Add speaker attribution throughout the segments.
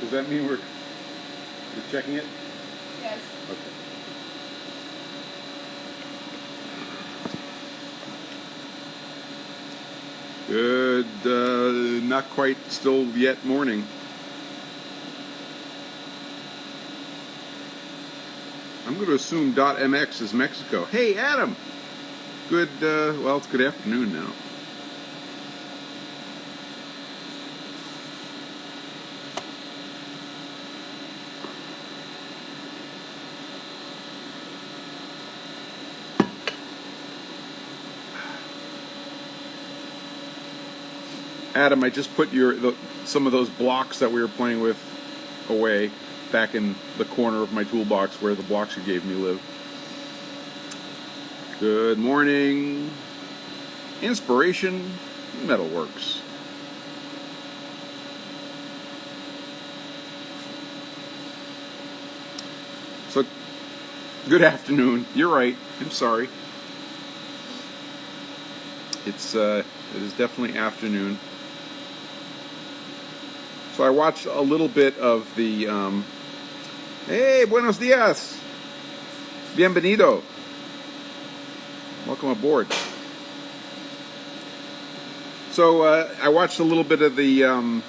Speaker 1: Does that mean we're checking it?
Speaker 2: Yes.
Speaker 1: Okay. Good, not quite still yet morning. I'm going to assume .mx is Mexico. Hey, Adam! Good, well, it's good afternoon now. Adam, I just put some of those blocks that we were playing with away back in the corner of my toolbox where the blocks you gave me live. Good morning. Inspiration Metalworks. So, good afternoon. You're right. I'm sorry. It is definitely afternoon. So I watched a little bit of the, hey, buenos dias, bienvenido, welcome aboard. So I watched a little bit of the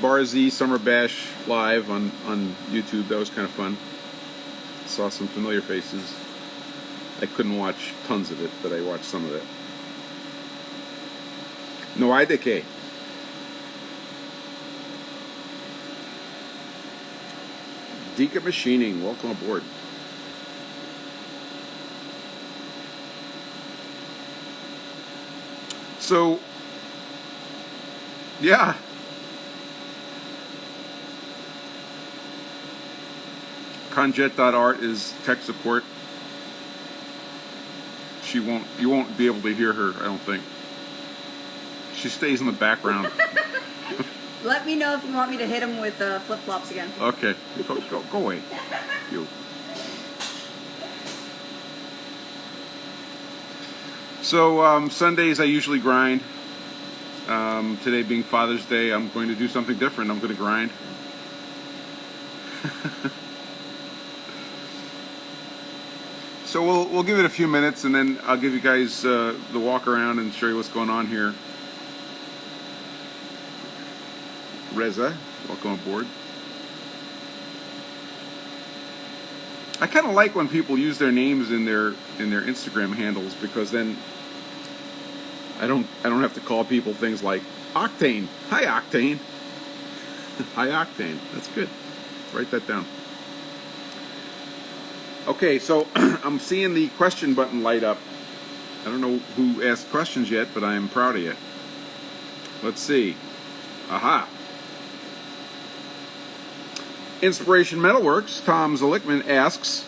Speaker 1: Bar Z Summer Bash live on YouTube. That was kind of fun. Saw some familiar faces. I couldn't watch tons of it, but I watched some of it. No hay de qué. Dika Machining, welcome aboard. So, yeah. Conjet.art is tech support. You won't be able to hear her, I don't think. She stays in the background.
Speaker 2: Let me know if you want me to hit him with flip-flops again.
Speaker 1: Okay, go away. You. So Sundays I usually grind. Today being Father's Day, I'm going to do something different. I'm going to grind. So we'll give it a few minutes, and then I'll give you guys the walk around and show you what's going on here. Reza, welcome aboard. I kind of like when people use their names in their Instagram handles, because then I don't have to call people things like Octane. Hi Octane. Hi Octane. That's good. Write that down. Okay, so I'm seeing the question button light up. I don't know who asked questions yet, but I am proud of you. Let's see. Aha. Inspiration Metalworks, Tom Zelickman asks,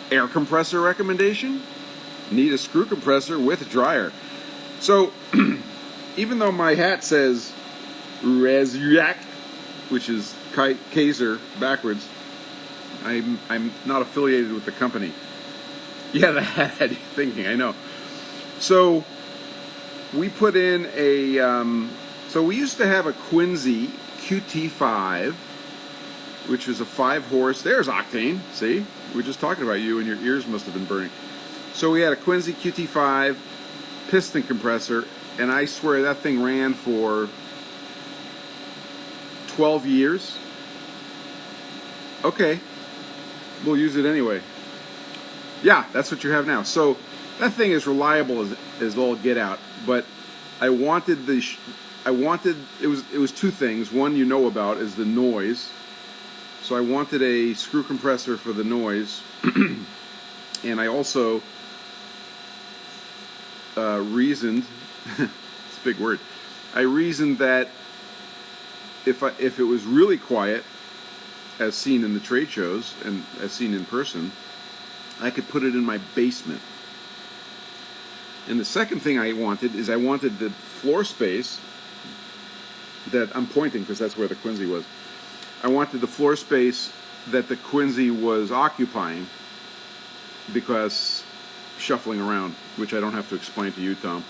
Speaker 1: air compressor recommendation? Need a screw compressor with dryer. So, even though my hat says Rezuak, which is Kaiser backwards, I'm not affiliated with the company. Yeah, the hat had you thinking, I know. So, we put in a, so we used to have a Quincy QT5, which is a 5-horse. There's Octane. See? We were just talking about you, and your ears must have been burning. So we had a Quincy QT5 piston compressor, and I swear that thing ran for 12 years. Okay. We'll use it anyway. Yeah, that's what you have now. So that thing is reliable as all get out, but I wanted it was two things. One you know about is the noise. So I wanted a screw compressor for the noise, and I also reasoned, it's a big word, I reasoned that if it was really quiet, as seen in the trade shows and as seen in person, I could put it in my basement. And the second thing I wanted the floor space that I'm pointing, because that's where the Quincy was. I wanted the floor space that the Quincy was occupying, because shuffling around, which I don't have to explain to you, Tom.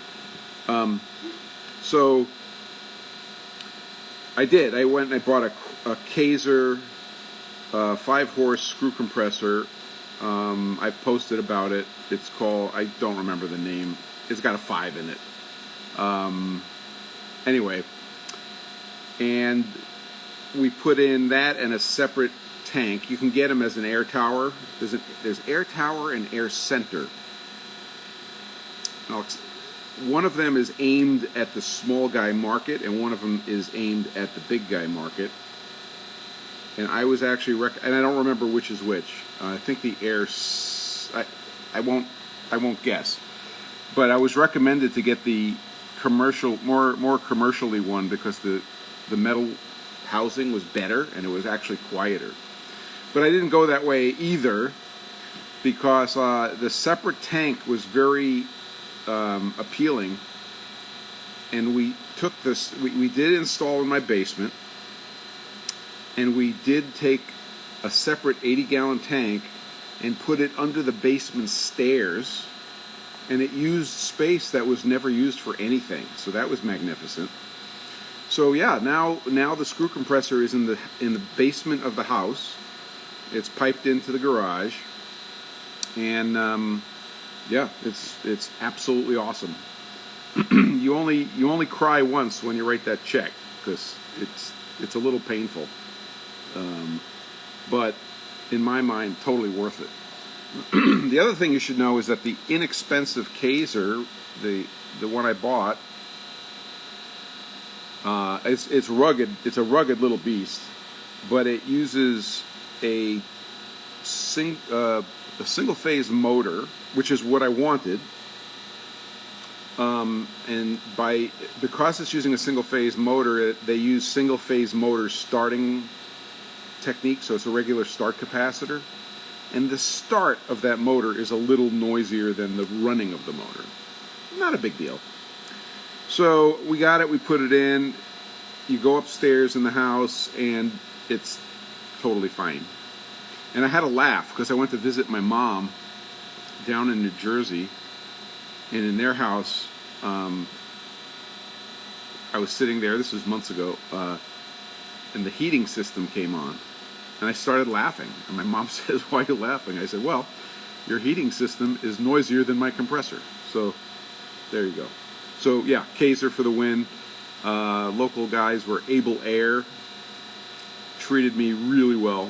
Speaker 1: So I did. I went and I bought a Kaiser 5-horse screw compressor. I've posted about it. It's called, I don't remember the name. It's got a 5 in it. Anyway, and we put in that and a separate tank. You can get them as an air tower. There's air tower and air center. One of them is aimed at the small guy market, and one of them is aimed at the big guy market. And I was actually and I don't remember which is which. I think the air. I won't guess. But I was recommended to get the commercial, more commercially one, because the metal housing was better and it was actually quieter. But I didn't go that way either, because the separate tank was very appealing, and we took this. We did install in my basement, and we did take a separate 80-gallon tank and put it under the basement stairs, and it used space that was never used for anything. So that was magnificent. So yeah, now the screw compressor is in the basement of the house. It's piped into the garage, and yeah, it's absolutely awesome. You only cry once when you write that check, because it's a little painful, but in my mind, totally worth it. The other thing you should know is that the inexpensive Kaiser, the one I bought, it's rugged. It's a rugged little beast, but it uses a single phase motor, which is what I wanted. And because it's using a single phase motor, they use single phase motor starting technique, so it's a regular start capacitor. And the start of that motor is a little noisier than the running of the motor. Not a big deal. So we got it, we put it in. You go upstairs in the house, and it's totally fine. And I had a laugh, because I went to visit my mom down in New Jersey, and in their house, I was sitting there, this was months ago, and the heating system came on. And I started laughing. And my mom says, "Why are you laughing?" I said, "Well, your heating system is noisier than my compressor." So there you go. So yeah, Kaiser for the win. Local guys were Able Air. Treated me really well.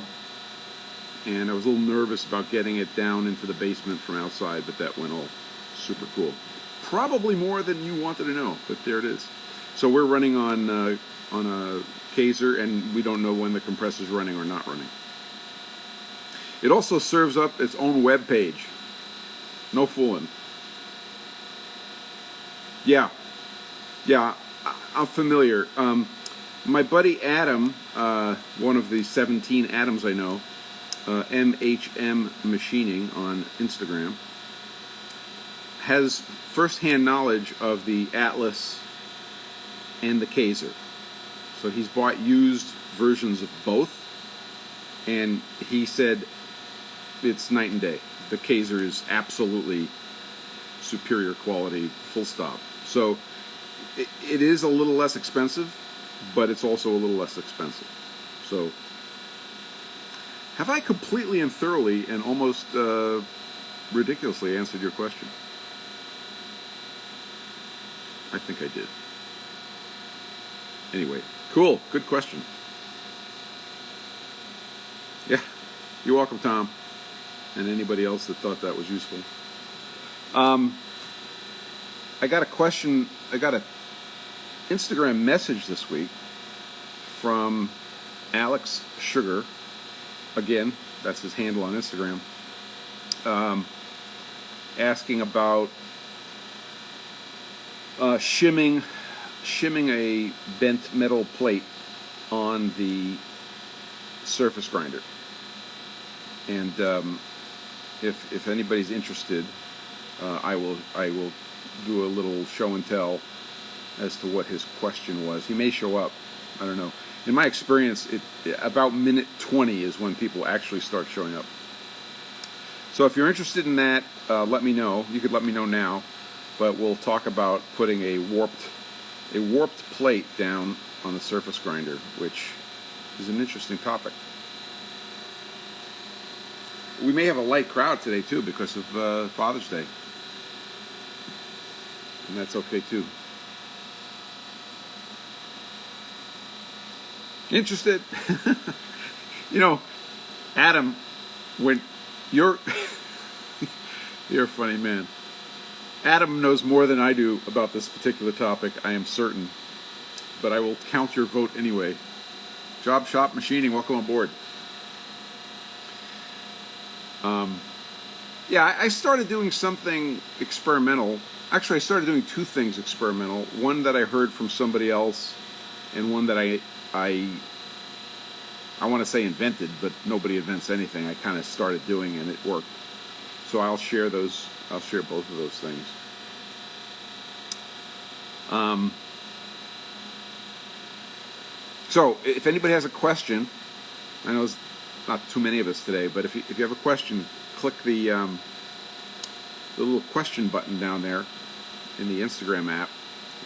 Speaker 1: And I was a little nervous about getting it down into the basement from outside, but that went all super cool. Probably more than you wanted to know, but there it is. So we're running on a Kaiser, and we don't know when the compressor's running or not running. It also serves up its own web page. No fooling. Yeah, I'm familiar. My buddy Adam, one of the 17 Adams I know, MHM Machining on Instagram, has first-hand knowledge of the Atlas and the Kaiser. So he's bought used versions of both, and he said it's night and day. The Kaiser is absolutely superior quality, full stop. So it is a little less expensive, but it's also a little less expensive. So have I completely and thoroughly and almost ridiculously answered your question? I think I did. Anyway, cool. Good question. Yeah, you're welcome, Tom, and anybody else that thought that was useful. I got a question. I got an Instagram message this week from Alex Sugar. Again, that's his handle on Instagram. Asking about shimming a bent metal plate on the surface grinder. And if anybody's interested, I will do a little show and tell as to what his question was. He may show up. I don't know. In my experience, about minute 20 is when people actually start showing up. So if you're interested in that, let me know. You could let me know now, but we'll talk about putting a warped a warped plate down on the surface grinder, which is an interesting topic. We may have a light crowd today too because of Father's Day, and that's okay too. Interested? You know, Adam, when you're you're a funny man. Adam knows more than I do about this particular topic, I am certain, but I will count your vote anyway. Job Shop Machining, welcome aboard. Yeah, I started doing something experimental. Actually, I started doing two things experimental. One that I heard from somebody else, and one that I want to say invented, but nobody invents anything. I kind of started doing, and it worked. So I'll share those. I'll share both of those things. So if anybody has a question, I know there's not too many of us today, but if you have a question, click the little question button down there in the Instagram app,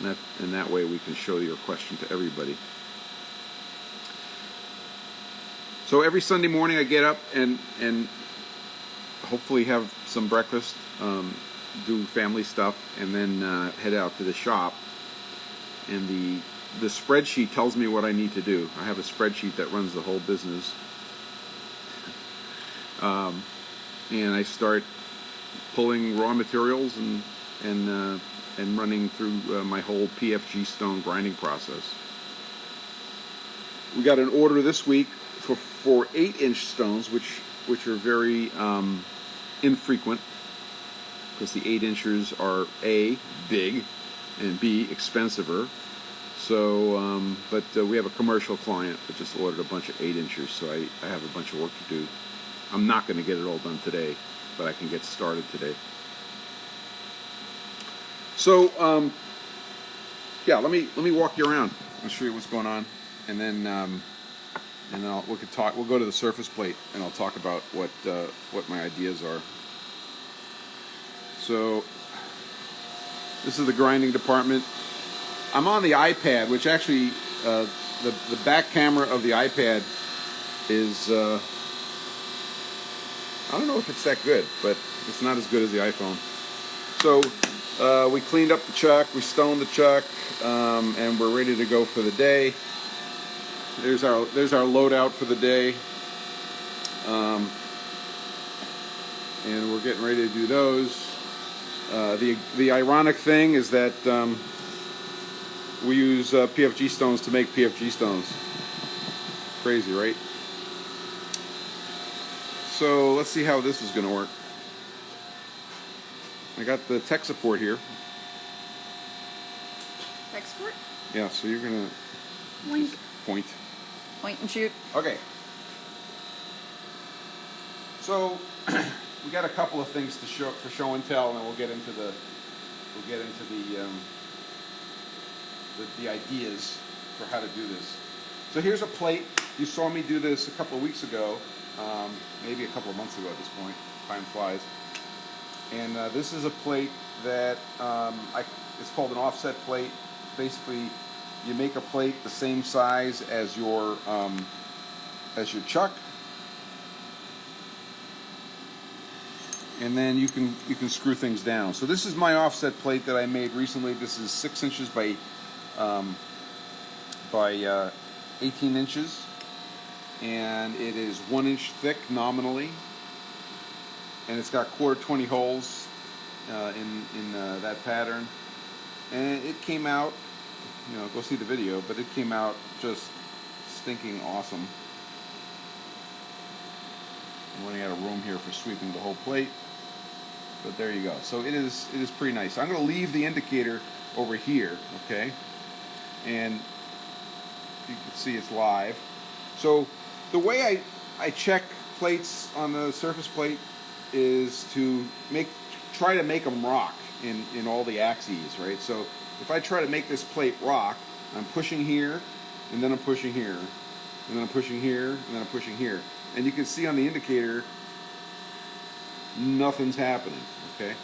Speaker 1: and that way we can show your question to everybody. So every Sunday morning I get up and hopefully have some breakfast, do family stuff, and then head out to the shop. And the spreadsheet tells me what I need to do. I have a spreadsheet that runs the whole business. And I start pulling raw materials and running through my whole PFG stone grinding process. We got an order this week for 8-inch stones, which are very infrequent, because the 8-inchers are A, big, and B, expensiver. So, but we have a commercial client that just ordered a bunch of 8-inchers, so I have a bunch of work to do. I'm not going to get it all done today, but I can get started today. So, yeah, let me walk you around. I'll show you what's going on, and then we could talk. We'll go to the surface plate, and I'll talk about what my ideas are. So, this is the grinding department. I'm on the iPad, which actually the back camera of the iPad is I don't know if it's that good, but it's not as good as the iPhone. So we cleaned up the chuck, we stoned the chuck, and we're ready to go for the day. There's our loadout for the day, and we're getting ready to do those. The ironic thing is that we use PFG stones to make PFG stones. Crazy, right? So let's see how this is going to work. I got the tech support here.
Speaker 2: Tech support?
Speaker 1: Yeah, so you're going to point.
Speaker 2: Point and shoot.
Speaker 1: Okay. So we got a couple of things to show for show and tell, and then we'll get into the ideas for how to do this. So here's a plate. You saw me do this a couple of weeks ago, maybe a couple of months ago at this point. Time flies. And this is a plate that it's called an offset plate. Basically, you make a plate the same size as your chuck, and then you can screw things down. So this is my offset plate that I made recently. This is 6 inches by 18 inches, and it is 1 inch thick nominally, and it's got 1/4 holes in that pattern, and it came out, go see the video, but it came out just stinking awesome. I'm running out of room here for sweeping the whole plate, but there you go. So it is pretty nice. I'm going to leave the indicator over here, okay, and you can see it's live. So the way I check plates on the surface plate is to try to make them rock in all the axes, right? So if I try to make this plate rock, I'm pushing here, and then I'm pushing here, and then I'm pushing here, and then I'm pushing here. And you can see on the indicator, nothing's happening, okay?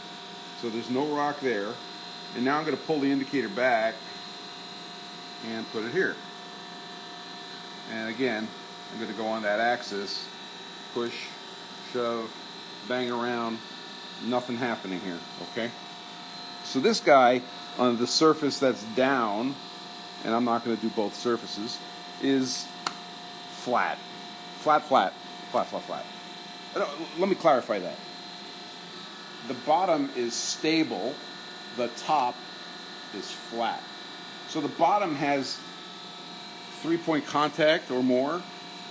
Speaker 1: So there's no rock there. And now I'm going to pull the indicator back, then put it here. And again, I'm going to go on that axis, push, shove, bang around, nothing happening here, okay? So this guy on the surface that's down, and I'm not going to do both surfaces, is flat. Flat, flat, flat, flat, flat. Let me clarify that. The bottom is stable, the top is flat. So the bottom has 3-point contact or more,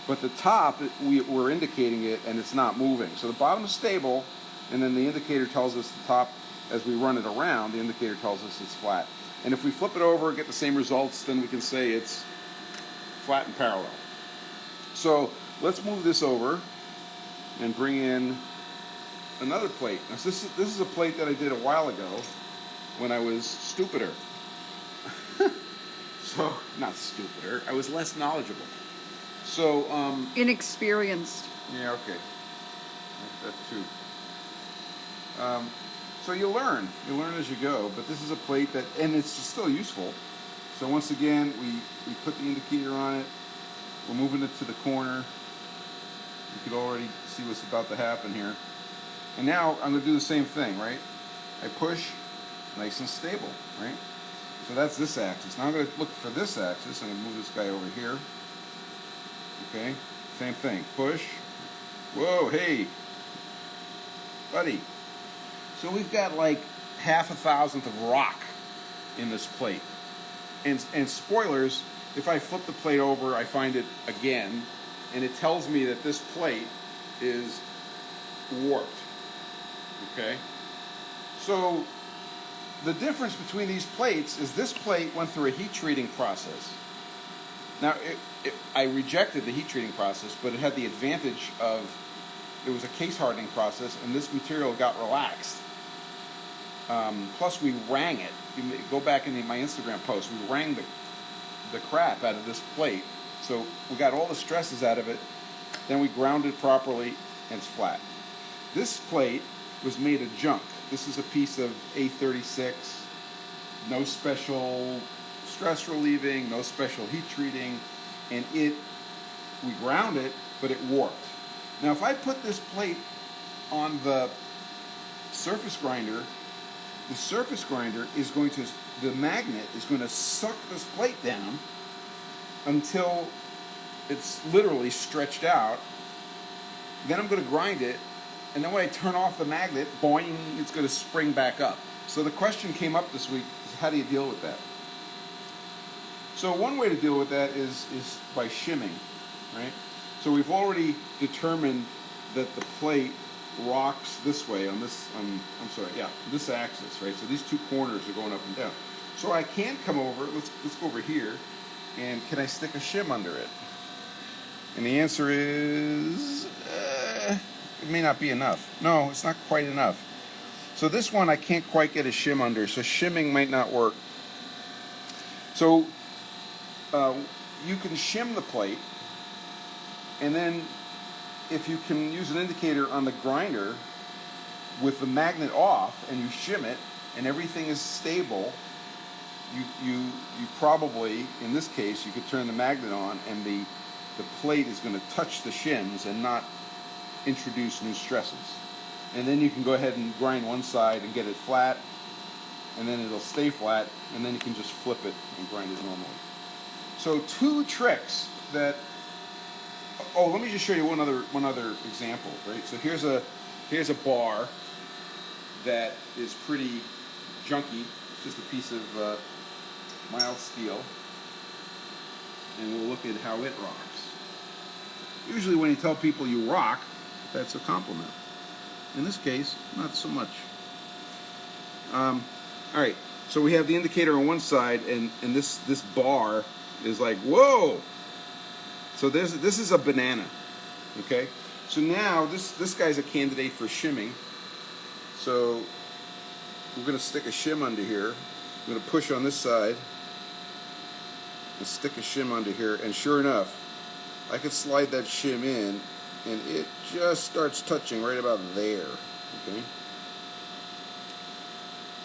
Speaker 1: but the top, we're indicating it and it's not moving. So the bottom is stable, and then the indicator tells us the top, as we run it around, the indicator tells us it's flat. And if we flip it over and get the same results, then we can say it's flat and parallel. So let's move this over and bring in another plate. Now, this is a plate that I did a while ago when I was stupider. So, not stupider, I was less knowledgeable. So,
Speaker 2: Inexperienced.
Speaker 1: yeah, okay. That too. So you learn as you go, but this is a plate that, and it's still useful. So once again, we put the indicator on it, we're moving it to the corner. You could already see what's about to happen here. And now I'm going to do the same thing, right? I push, nice and stable, right? So that's this axis. Now I'm going to look for this axis. I'm going to move this guy over here. Okay, same thing. Push. Whoa, hey, buddy. So we've got like 1/1000th of rock in this plate. And spoilers, if I flip the plate over, I find it again, and it tells me that this plate is warped. Okay? So the difference between these plates is this plate went through a heat treating process. Now, I rejected the heat treating process, but it had the advantage of it was a case hardening process, and this material got relaxed. Plus, we rang it. You go back in my Instagram post. We rang the crap out of this plate, so we got all the stresses out of it. Then we ground it properly, and it's flat. This plate was made of junk. This is a piece of A36, no special stress relieving, no special heat treating, and we ground it, but it warped. Now, if I put this plate on the surface grinder, the surface grinder is going to, the magnet is going to suck this plate down until it's literally stretched out. Then I'm going to grind it, and then when I turn off the magnet, boing, it's going to spring back up. So the question came up this week is, how do you deal with that? So one way to deal with that is by shimming, right? So we've already determined that the plate rocks this way on this, this axis, right? So these two corners are going up and down. So I can come over, let's go over here, and can I stick a shim under it? And the answer is, it may not be enough. No, it's not quite enough. So this one I can't quite get a shim under, so shimming might not work. So you can shim the plate, and then if you can use an indicator on the grinder with the magnet off and you shim it and everything is stable, you probably, in this case, you could turn the magnet on and the plate is going to touch the shims and not introduce new stresses. And then you can go ahead and grind one side and get it flat, and then it'll stay flat, and then you can just flip it and grind it normally. So two tricks that, oh, let me just show you one other example, right? So here's a bar that is pretty junky. It's just a piece of mild steel, and we'll look at how it rocks. Usually when you tell people you rock, that's a compliment. In this case, not so much. All right, so we have the indicator on one side, and this bar is like, whoa! So this is a banana, okay? So now this guy's a candidate for shimming. So we're going to stick a shim under here. I'm going to push on this side and stick a shim under here, and sure enough, I could slide that shim in, and it just starts touching right about there, okay?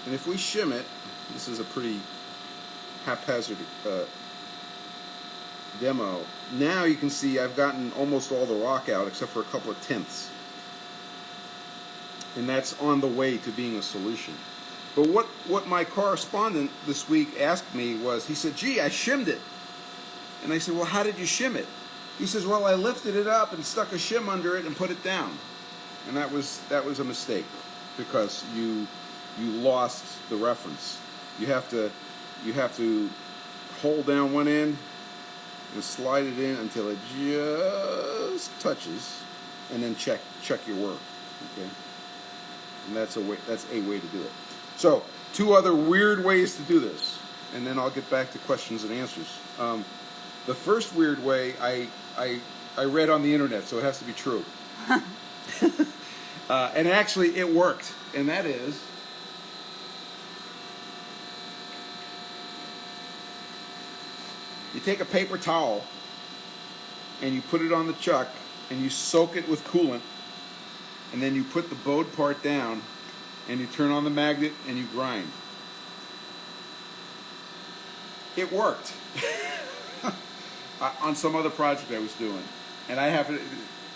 Speaker 1: And if we shim it, this is a pretty haphazard demo. Now you can see I've gotten almost all the rock out except for a couple of tenths. And that's on the way to being a solution. But what my correspondent this week asked me was, he said, gee, I shimmed it. And I said, well, how did you shim it? He says, well, I lifted it up and stuck a shim under it and put it down. And that was a mistake, because you lost the reference. You have to hold down one end and slide it in until it just touches, and then check your work. Okay, and that's a way to do it. So 2 other weird ways to do this, and then I'll get back to questions and answers. The first weird way I read on the internet, so it has to be true. And actually it worked, and that is, you take a paper towel and you put it on the chuck and you soak it with coolant, and then you put the bowed part down and you turn on the magnet and you grind. It worked. On some other project I was doing, and I have to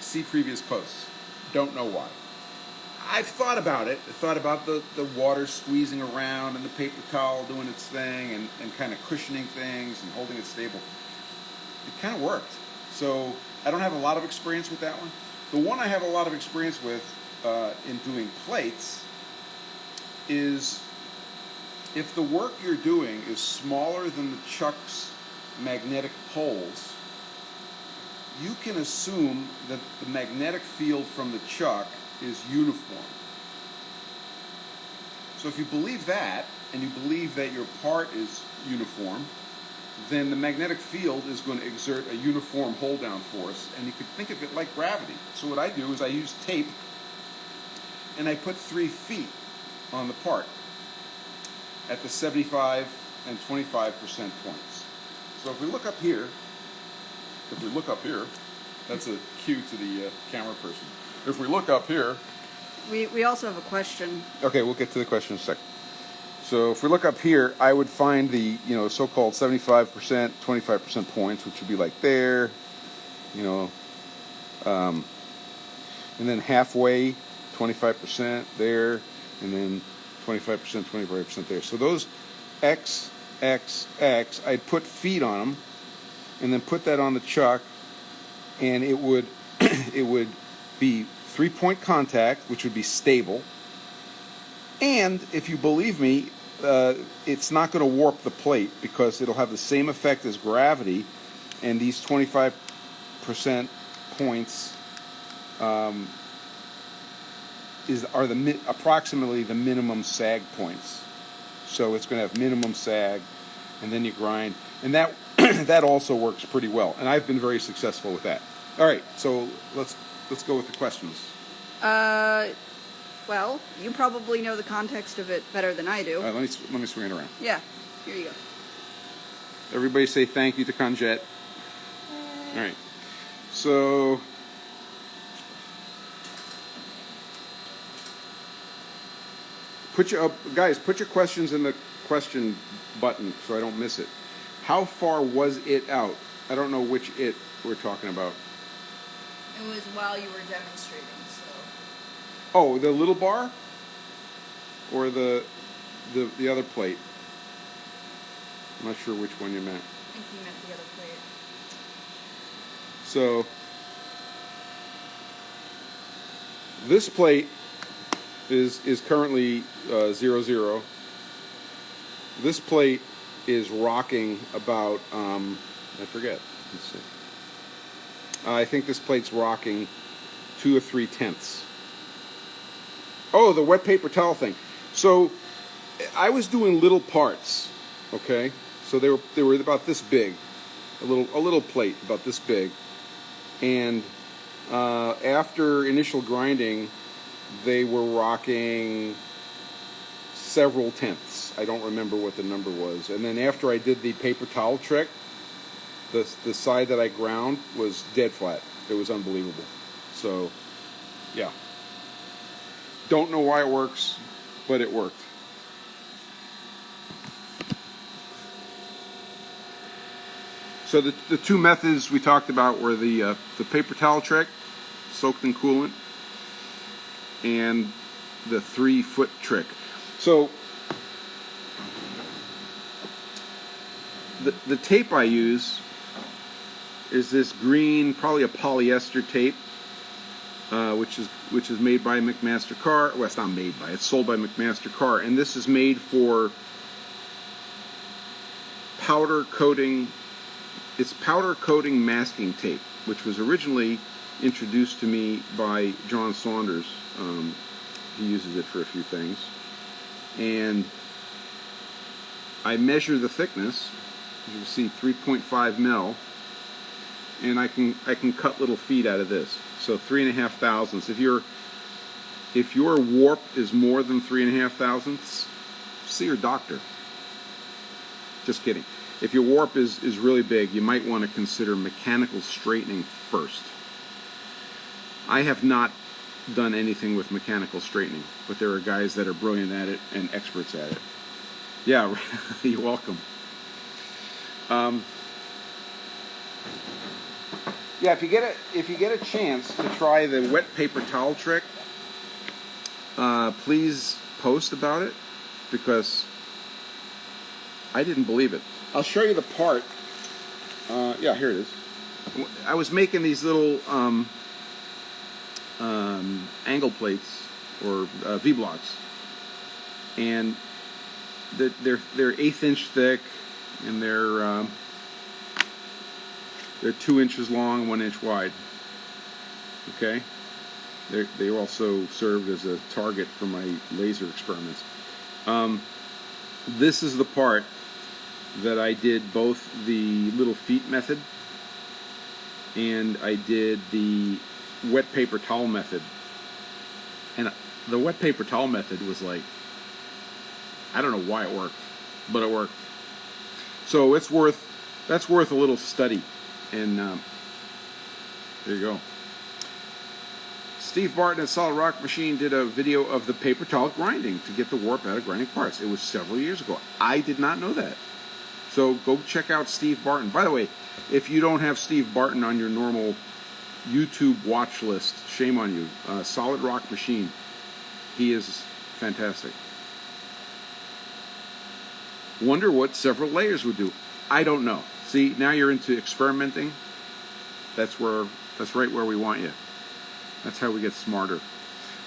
Speaker 1: see previous posts. Don't know why. I've thought about it. I thought about the water squeezing around and the paper towel doing its thing and kind of cushioning things and holding it stable. It kind of worked. So I don't have a lot of experience with that one. The one I have a lot of experience with in doing plates is, if the work you're doing is smaller than the chuck's magnetic poles, you can assume that the magnetic field from the chuck is uniform. So if you believe that, and you believe that your part is uniform, then the magnetic field is going to exert a uniform hold-down force, and you could think of it like gravity. So what I do is I use tape, and I put 3 feet on the part at the 75 and 25% points. So if we look up here, that's a cue to the camera person. If we look up here,
Speaker 2: We also have a question.
Speaker 1: okay, we'll get to the question in a second. So if we look up here, I would find the so-called 75%, 25% points, which would be like there, and then halfway, 25% there, and then 25%, 25% there. So those X, X, X, I'd put feet on them, and then put that on the chuck, and it would be 3-point contact, which would be stable. And if you believe me, it's not going to warp the plate, because it'll have the same effect as gravity, and these 25% points are approximately the minimum sag points. So it's going to have minimum sag, and then you grind, and that that also works pretty well. And I've been very successful with that. All right, so let's go with the questions.
Speaker 2: Well, you probably know the context of it better than I do.
Speaker 1: All right, let me swing it around.
Speaker 2: Yeah, here you go.
Speaker 1: Everybody say thank you to Conjet. All right, so put your questions in the question button so I don't miss it. How far was it out? I don't know which it we're talking about.
Speaker 2: It was while you were demonstrating, so.
Speaker 1: Oh, the little bar? Or the other plate? I'm not sure which one you meant.
Speaker 2: I think you meant the other plate.
Speaker 1: So, this plate is currently 0-0. This plate is rocking about, I forget. Let's see. I think this plate's rocking 2 or 3 tenths. Oh, the wet paper towel thing. So I was doing little parts, okay? So they were about this big, a little plate about this big, and after initial grinding, they were rocking several tenths. I don't remember what the number was. And then after I did the paper towel trick, the side that I ground was dead flat. It was unbelievable. So, yeah. Don't know why it works, but it worked. So the two methods we talked about were the paper towel trick, soaked in coolant, and the 3-foot trick. So the tape I use is this green, probably a polyester tape, which is made by McMaster Carr. Well, it's not made by; it's sold by McMaster Carr, and this is made for powder coating. It's powder coating masking tape, which was originally introduced to me by John Saunders. He uses it for a few things, and I measure the thickness. As you can see, 3.5 mil, and I can cut little feet out of this. So 3.5 thousandths. If your warp is more than 3.5 thousandths, see your doctor. Just kidding. If your warp is really big, you might want to consider mechanical straightening first. I have not done anything with mechanical straightening, but there are guys that are brilliant at it and experts at it. Yeah, you're welcome. Yeah, if you get a chance to try the wet paper towel trick, please post about it, because I didn't believe it. I'll show you the part. Yeah, here it is. I was making these little angle plates, or V-blocks, and they're 1/8 inch thick, and they're 2 inches long, 1 inch wide. Okay, they also served as a target for my laser experiments. This is the part that I did both the little feet method and I did the wet paper towel method. And the wet paper towel method was like, I don't know why it worked, but it worked. So that's worth a little study. And there you go. Steve Barton at Solid Rock Machine did a video of the paper towel grinding to get the warp out of grinding parts. It was several years ago. I did not know that. So go check out Steve Barton. By the way, if you don't have Steve Barton on your normal YouTube watch list, shame on you. Solid Rock Machine. He is fantastic. Wonder what several layers would do. I don't know. See, now you're into experimenting. That's right where we want you. That's how we get smarter.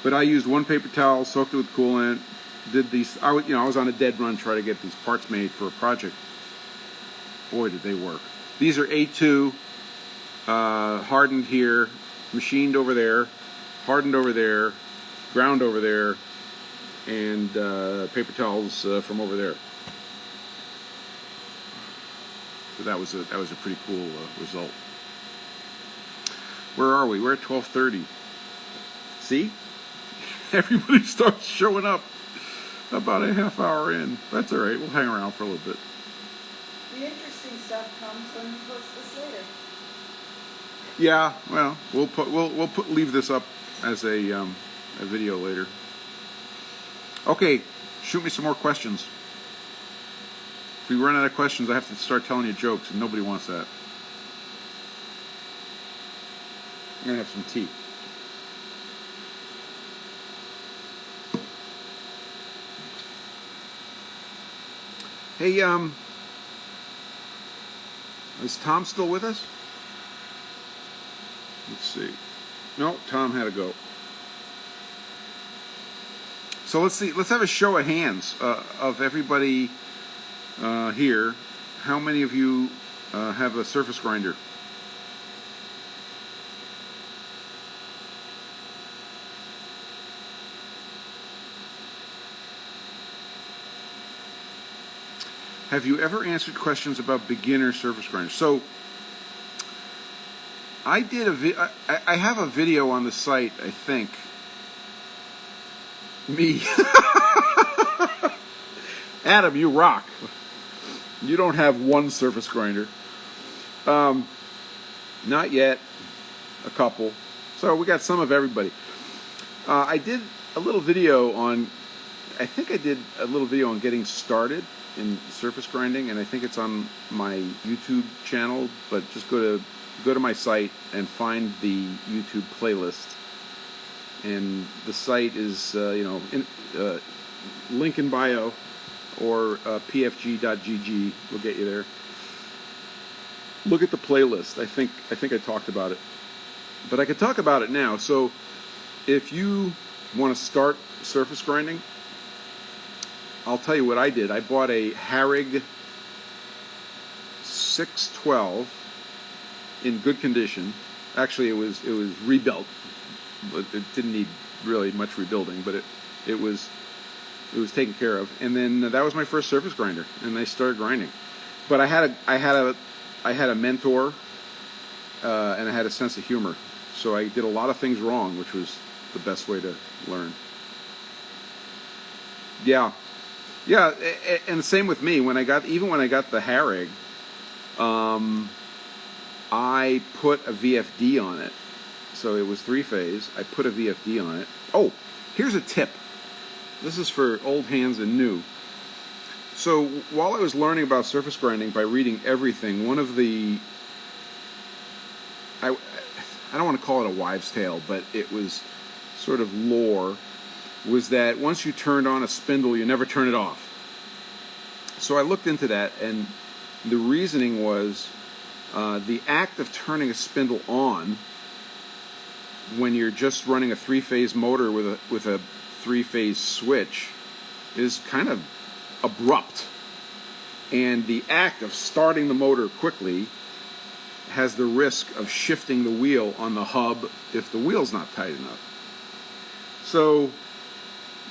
Speaker 1: But I used one paper towel, soaked it with coolant, did these. I was on a dead run trying to get these parts made for a project. Boy, did they work. These are A2, hardened here, machined over there, hardened over there, ground over there, and paper towels from over there. So that was a pretty cool result. Where are we? We're at 12:30. See? Everybody starts showing up about a half hour in. That's all right. We'll hang around for a little bit.
Speaker 2: The interesting stuff comes when you post this later.
Speaker 1: Yeah, well, we'll leave this up as a video later. Okay, shoot me some more questions. If we run out of questions, I have to start telling you jokes, and nobody wants that. I'm gonna have some tea. Hey, is Tom still with us? Let's see. No, Tom had to go. So let's see. Let's have a show of hands of everybody here. How many of you have a surface grinder? Have you ever answered questions about beginner surface grinders? So I did I have a video on the site, I think. Me. Adam, you rock. You don't have one surface grinder. Not yet. A couple. So we got some of everybody. I did a little video on, I think I did a little video on getting started in surface grinding, and I think it's on my YouTube channel. But just go to my site and find the YouTube playlist. And the site is link in bio, or pfg.gg will get you there. Look at the playlist. I think I talked about it, but I could talk about it now. So if you want to start surface grinding, I'll tell you what I did. I bought a Harrig 612 in good condition. Actually, it was rebuilt. It didn't need really much rebuilding, but it was taken care of. And then that was my first surface grinder, and I started grinding. But I had a mentor, and I had a sense of humor. So I did a lot of things wrong, which was the best way to learn. Yeah, and the same with me. When I got the Harrig, I put a VFD on it. So it was 3-phase. I put a VFD on it. Oh, here's a tip. This is for old hands and new. So while I was learning about surface grinding by reading everything, one of the, I don't want to call it a wives' tale, but it was sort of lore, was that once you turned on a spindle, you never turn it off. So I looked into that, and the reasoning was the act of turning a spindle on when you're just running a 3-phase motor with a 3-phase switch is kind of abrupt, and the act of starting the motor quickly has the risk of shifting the wheel on the hub if the wheel's not tight enough. So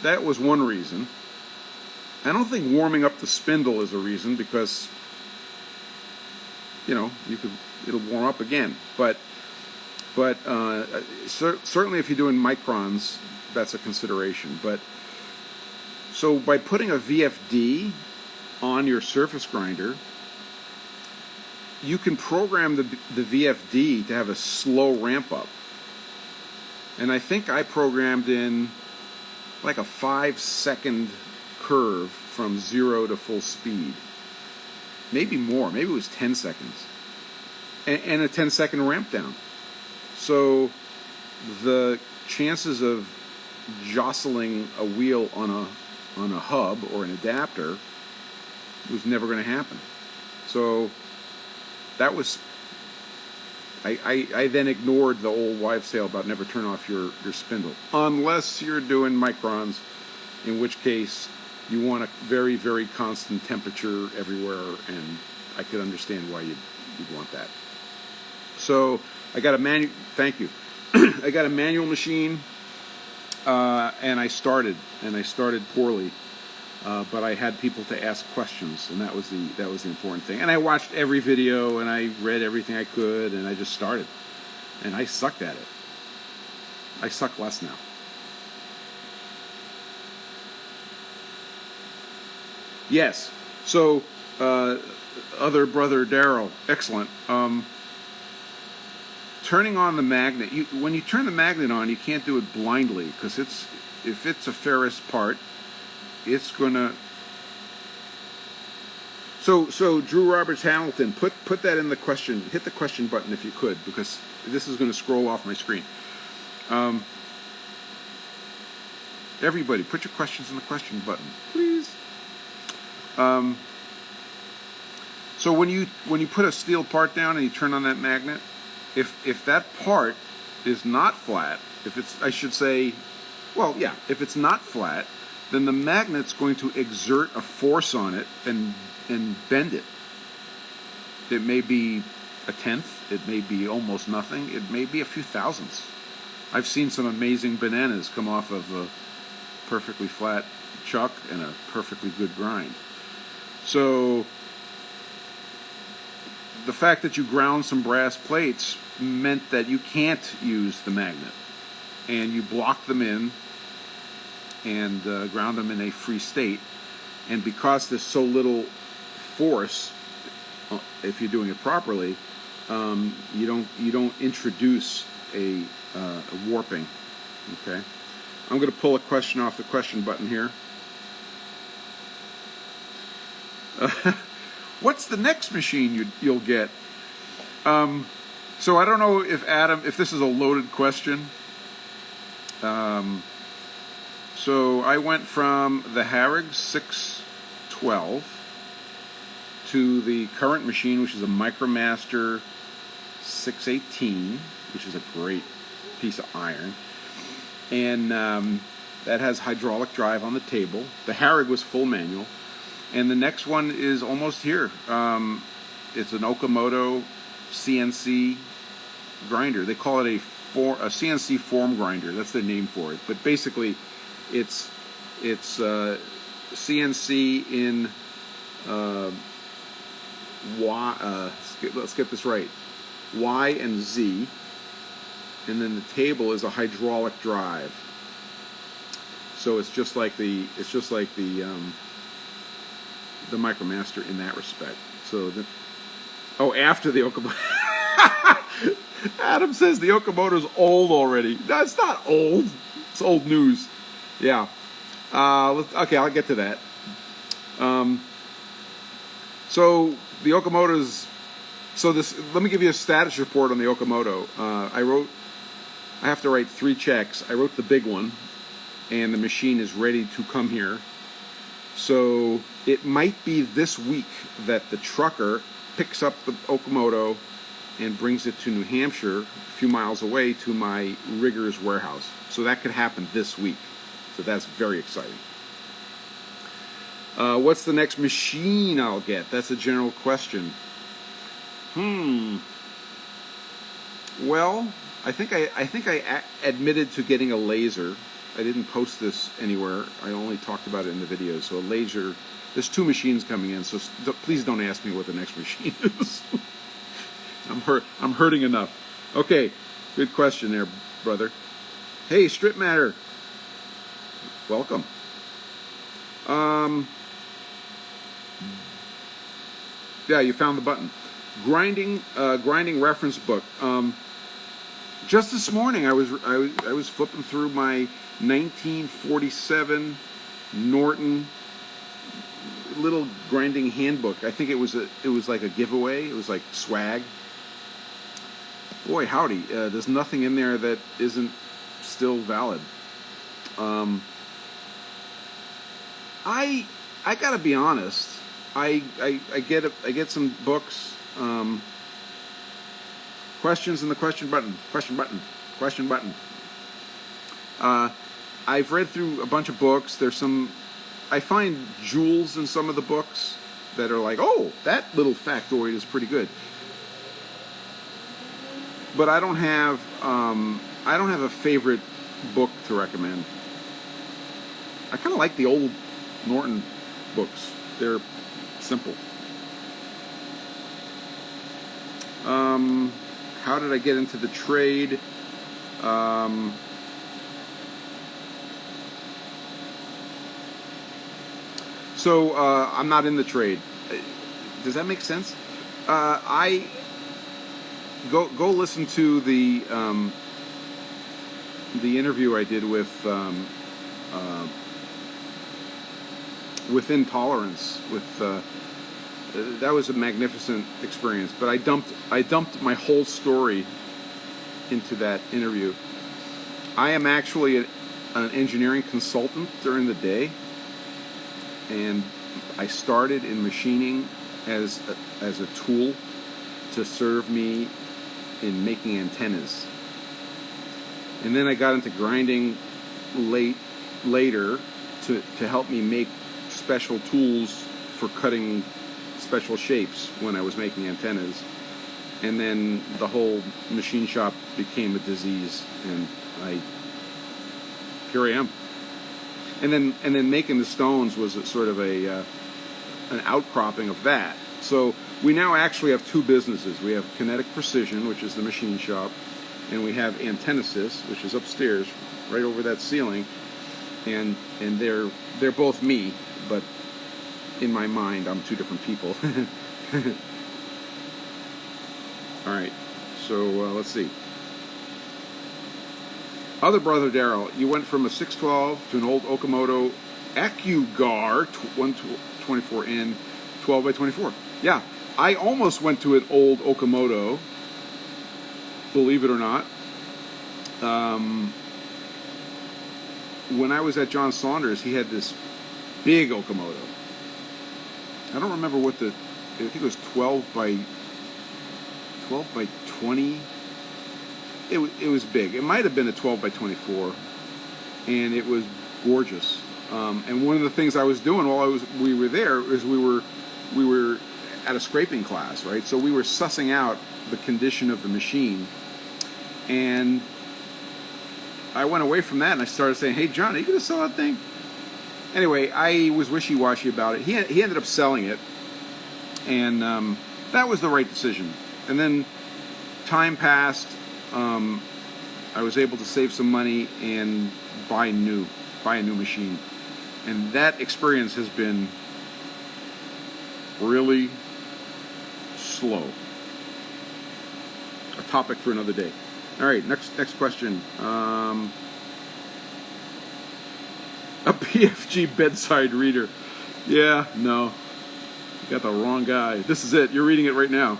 Speaker 1: that was one reason. I don't think warming up the spindle is a reason, because it'll warm up again, but certainly if you're doing microns, that's a consideration. But so by putting a VFD on your surface grinder, you can program the VFD to have a slow ramp up. And I think I programmed in like a 5-second curve from 0 to full speed. Maybe more, maybe it was 10 seconds. And a 10-second ramp down. So the chances of jostling a wheel on a hub or an adapter was never going to happen. So that was, I then ignored the old wives' tale about never turn off your spindle, unless you're doing microns, in which case you want a very, very constant temperature everywhere, and I could understand why you'd want that. So I got a thank you. I got a manual machine, and I started poorly, but I had people to ask questions, and that was the important thing. And I watched every video, and I read everything I could, and I just started, and I sucked at it. I suck less now. Yes. So, other brother Daryl, excellent. Turning on the magnet. When you turn the magnet on, you can't do it blindly, because if it's a ferrous part, it's gonna. So Drew Roberts Hamilton, put that in the question. Hit the question button if you could, because this is going to scroll off my screen. Everybody, put your questions in the question button, please. So when you put a steel part down and you turn on that magnet, if that part is not flat, if it's not flat, then the magnet's going to exert a force on it and bend it. It may be a tenth, it may be almost nothing, it may be a few thousandths. I've seen some amazing bananas come off of a perfectly flat chuck and a perfectly good grind. So the fact that you ground some brass plates meant that you can't use the magnet, and you blocked them in and ground them in a free state. And because there's so little force, if you're doing it properly, you don't introduce a warping. Okay, I'm going to pull a question off the question button here. What's the next machine you'll get? So I don't know if Adam, if this is a loaded question. So I went from the Harrig 612 to the current machine, which is a Micromaster 618, which is a great piece of iron. And that has hydraulic drive on the table. The Harrig was full manual. And the next one is almost here. It's an Okamoto CNC grinder. They call it a CNC form grinder. That's the name for it. But basically, it's CNC in Y. Let's get this right. Y and Z, and then the table is a hydraulic drive. So it's just like the Micromaster in that respect. So after the Okamoto. Adam says the Okamoto's old already. That's not old. It's old news. Yeah. Okay, I'll get to that. So the Okamoto's. Let me give you a status report on the Okamoto. I have to write 3 checks. I wrote the big one, and the machine is ready to come here. So it might be this week that the trucker picks up the Okamoto and brings it to New Hampshire, a few miles away, to my rigger's warehouse. So that could happen this week. So that's very exciting. What's the next machine I'll get? That's a general question. Well, I think I admitted to getting a laser. I didn't post this anywhere. I only talked about it in the video. So a laser. There's 2 machines coming in. So please don't ask me what the next machine is. I'm hurting enough. Okay, good question there, brother. Hey, Strip Matter. Welcome. Yeah, you found the button. Grinding reference book. Just this morning, I was flipping through my 1947 Norton little grinding handbook. I think it was like a giveaway. It was like swag. Boy, howdy! There's nothing in there that isn't still valid. I gotta be honest. I get some books. Questions in the question button. I've read through a bunch of books. I find jewels in some of the books that are like, oh, that little factoid is pretty good. But I don't have a favorite book to recommend. I kind of like the old Norton books. They're simple. How did I get into the trade? So I'm not in the trade. Does that make sense? I go listen to the interview I did with Within Tolerance with. That was a magnificent experience, but I dumped my whole story into that interview. I am actually an engineering consultant during the day, and I started in machining as a tool to serve me in making antennas. And then I got into grinding later to help me make special tools for cutting special shapes when I was making antennas. And then the whole machine shop became a disease, and here I am. And then making the stones was a sort of an outcropping of that. So we now actually have 2 businesses. We have Kinetic Precision, which is the machine shop, and we have Antennasis, which is upstairs, right over that ceiling. And they're both me, but in my mind, I'm 2 different people. All right, so let's see. Other brother Daryl, you went from a 612 to an old Okamoto AccuGuard 124N 12 by 24. Yeah, I almost went to an old Okamoto, believe it or not. When I was at John Saunders, he had this big Okamoto. I don't remember what I think it was 12 by 20. It was big. It might have been a 12 by 24, and it was gorgeous. And one of the things I was doing while we were there is we were at a scraping class, right? So we were sussing out the condition of the machine, and I went away from that and I started saying, "Hey, John, are you going to sell that thing?" Anyway, I was wishy-washy about it. He ended up selling it, and that was the right decision. And then time passed. I was able to save some money and buy a new machine, and that experience has been really slow. A topic for another day. All right, next question. A PFG bedside reader. Yeah, no, you got the wrong guy. This is it. You're reading it right now.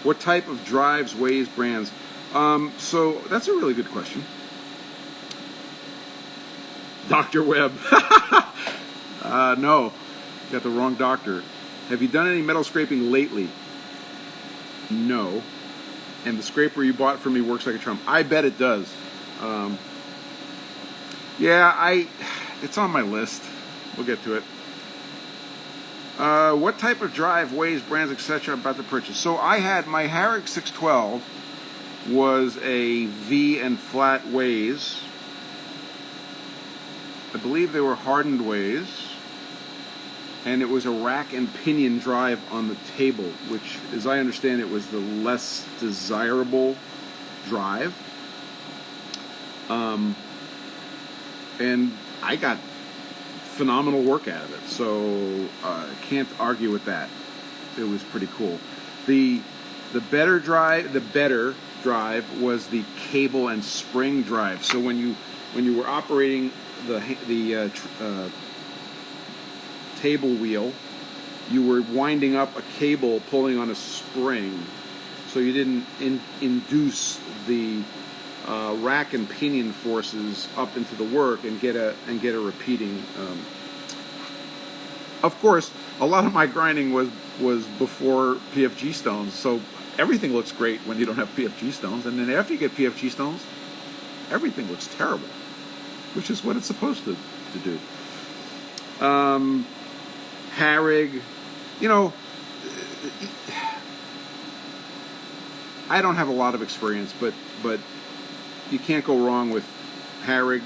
Speaker 1: What type of drives, weighs, brands? So that's a really good question. Dr. Webb. No, you got the wrong doctor. Have you done any metal scraping lately? No. And the scraper you bought from me works like a charm. I bet it does. Yeah, it's on my list. We'll get to it. What type of drive, weighs, brands, etc. I'm about to purchase? So I had my Harrick 612 was a V and flat weighs. I believe they were hardened weighs. And it was a rack and pinion drive on the table, which, as I understand it, was the less desirable drive. And I got phenomenal work out of it, so can't argue with that. It was pretty cool. The better drive was the cable and spring drive. So when you were operating the table wheel, you were winding up a cable pulling on a spring, so you didn't induce the rack and pinion forces up into the work and get a repeating. Of course, a lot of my grinding was before PFG Stones, so everything looks great when you don't have PFG Stones, and then after you get PFG Stones, everything looks terrible, which is what it's supposed to do. Harrig, I don't have a lot of experience, but you can't go wrong with Harrig.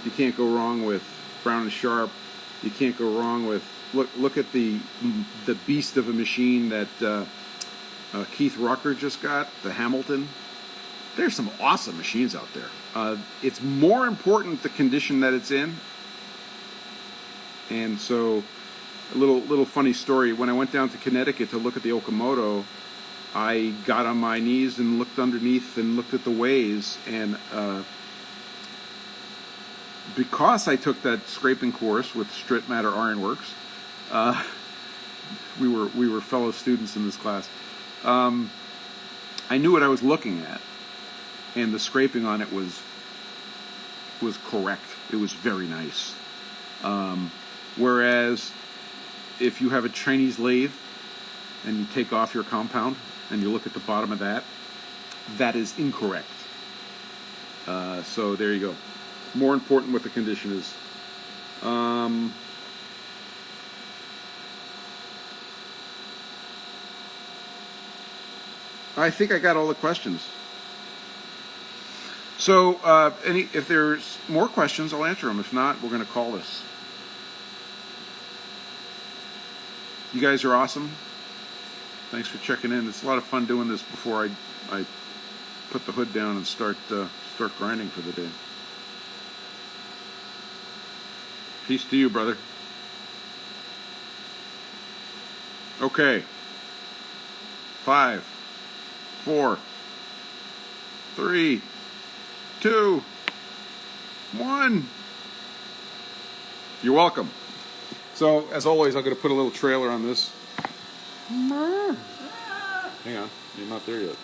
Speaker 1: You can't go wrong with Brown and Sharp. You can't go wrong with look at the beast of a machine that Keith Rucker just got, the Hamilton. There's some awesome machines out there. It's more important the condition that it's in. And so, a little funny story. When I went down to Connecticut to look at the Okamoto, I got on my knees and looked underneath and looked at the weighs, and because I took that scraping course with Strip Matter Ironworks, we were fellow students in this class. I knew what I was looking at, and the scraping on it was correct. It was very nice. Whereas if you have a Chinese lathe and you take off your compound and you look at the bottom of that, that is incorrect. So there you go. More important what the condition is. I think I got all the questions. So if there's more questions, I'll answer them. If not, we're going to call this. You guys are awesome. Thanks for checking in. It's a lot of fun doing this before I put the hood down and start grinding for the day. Peace to you, brother. Okay. 5, 4, 3, 2, 1. You're welcome. So, as always, I'm going to put a little trailer on this. Hang on, you're not there yet.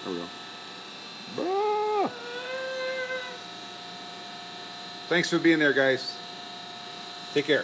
Speaker 1: There we go. Thanks for being there, guys. Take care.